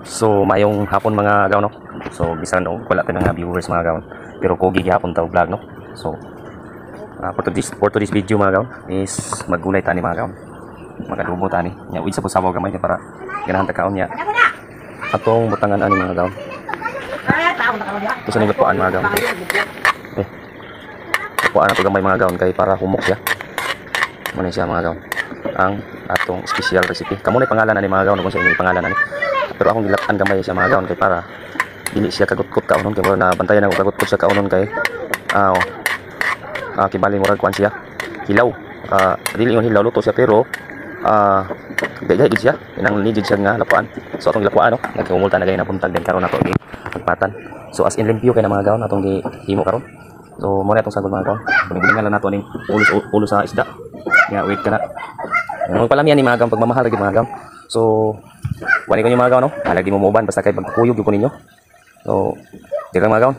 So mayong hapon mga agaw no. So bisan no wala pa nga viewers mga agaw. Pero kogi gihapon ta vlog no. So for today's video mga agaw is maggulay tani mga agaw. Magadubo tani. Nya uy sa pusawaw gamay para ganahan ta kaon nya. Atong butangan ani mga agaw. Ito sa naglapuan mga agaw. Lapuan ato gamay mga agaw kay para humok ya. Muna siya mga agaw. Ang atong special recipe. Kamo na pangalan ani mga agaw kung sa inyo pangalan ani. Pero akong gilatan gamay siya mga gaon kay para dili siya kagutkot kaunon kay mura na bantayan ako kagutkot siya kaunon kay kibaling murag kuan siya hilaw dili yung hilaw luto siya pero gagay gid siya inang nidid siya nga lapuan so atong gilapuan no nagkumulta na gay napuntag din karon nato gi pagpatan so as in limpyo kay na mga gaon atong gihimo karon so mo na atong sagol mga gaon buling lang nato ning ulo sa isda nga wait kana yung palamian ni mga gaon pagmamahal gid mga gaon so wala ko yung mga gaon no lagi mo muban basta kay pagkuyog ko ninyo so dira mga gaon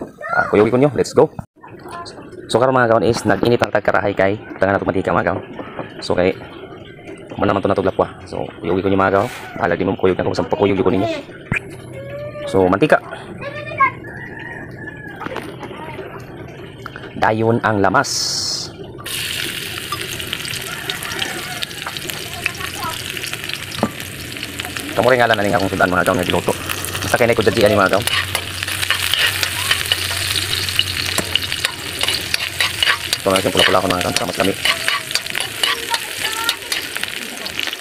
kuyog ko ninyo let's go so karon mga gaon is nag-init ang tagkarahay kay tangan nato mantika mga gaon so kay man naman to natog lapwa so kuyog ko yung mga gaon lagi mo kuyog na ko sa pagkuyog ko ninyo so mantika dayon ang lamas kamu rin ngalan na akong sudan mga gaon nga giluto basta kay na ko dadji ani mga gaon ito na siyang pula-pula ko mga gaon para mas lami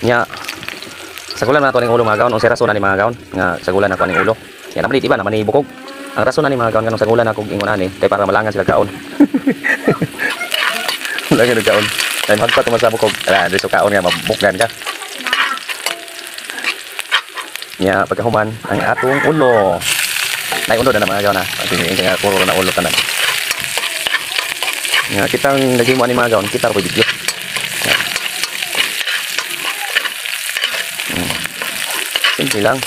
nya sagulan na ito aning ulo mga gaon o si rason na ni mga gaon nga sagulan na ito aning ulo yan naman iba naman ni bukog ang rason na ni mga gaon nga sagulan na kong ingon ani kay para malangan sila kaon malangan kaon kay magpat mo sa bukog di so kaon nga mabukgan ka nya pagkahuman ang atong ulo nay ulo na mga gaon na tingin nga puro na ulo tanan nya kitang nagimo ani mga gaon kita ro video simple lang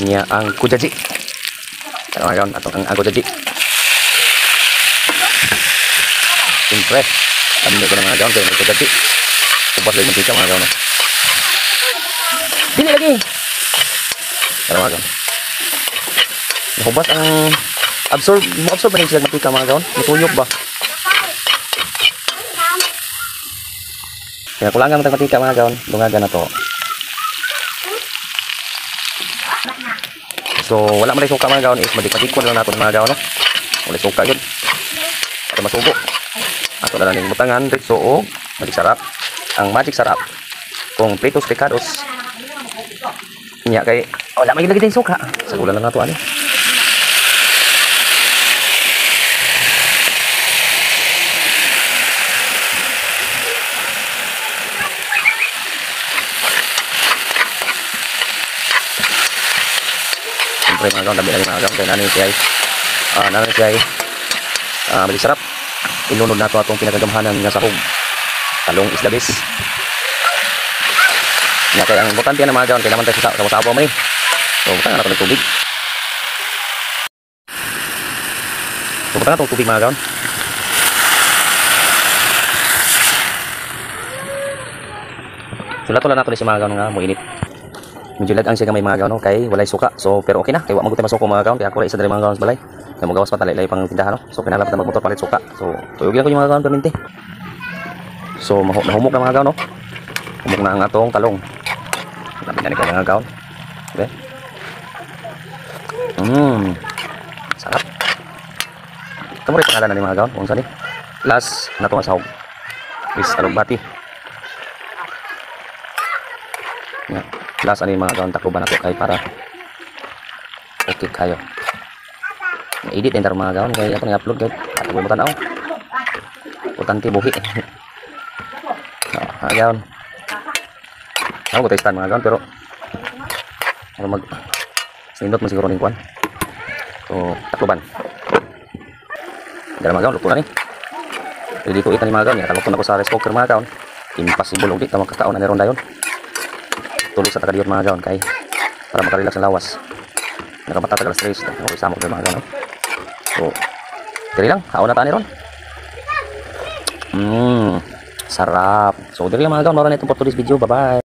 nya ang kujaji mga gaon atong ang kujaji siyempre kami ko na mga gaon kaya nagkagati ubas lang mantika mga gaon dili lagi pero mga gaon ubas ang absorb ba rin sila mantika mga gaon matuyok ba kaya kulangan ng mantika mga gaon lungagan na to so wala man rin suka mga gaon is madik-madikon lang natin mga gaon no? Wala suka yun para masubo ato na lang butangan dito o magic sarap ang magic sarap kung Pritos Picados nya kay wala may lagi din suka sagulan lang nato ani siyempre mga gaon dami na mga gaon kay nanay siya magic sarap ilunod na ito atong pinagagamhanan nga sahog talong islabis nga kaya ang importante na mga gaon kailangan tayo sa sabaw may so butang na ito ng tubig so butang na itong tubig mga gaon sulat-ulat na ito si mga gaon nga muinit medyo lagang siya gamay mga gaon no? Kay walay suka so pero okay na kaya wag mo tayo masuko mga gaon kaya ako rin isa dari mga gaon sa balay kaya mo gawas pa talay pang tindahan no? So kinalapat na magmotor palit suka so tuyog lang ko yung mga gaon perminti so nahumok na mga gaon no? Humok na ang atong talong namin na ni kaya mga gaon okay sarap kamu rin pangalan na ni mga gaon kung saan last na itong asahog is alugbati yeah. Last ano yung mga gaon takuban nato kay para okay kayo edit din mga gaon kay ako ni-upload kay ato mo tanaw importante buhi mga gaon ako ko testan mga gaon pero ano mag sinindot mo siguro ning kuan so takuban dala mga gaon luto na ni ready to eat na ni mga gaon nakalukon ako sa rice cooker mga gaon impossible ug di ta makakaon na ron dayon tulog sa tagadiyot mga gaon kay para makarelax ang lawas nakamatatagal stress okay sama ko mga gaon so diri lang haon na ta ni ron Sarap. So diri lang mga gaon, mara na itong for today's video. Bye bye.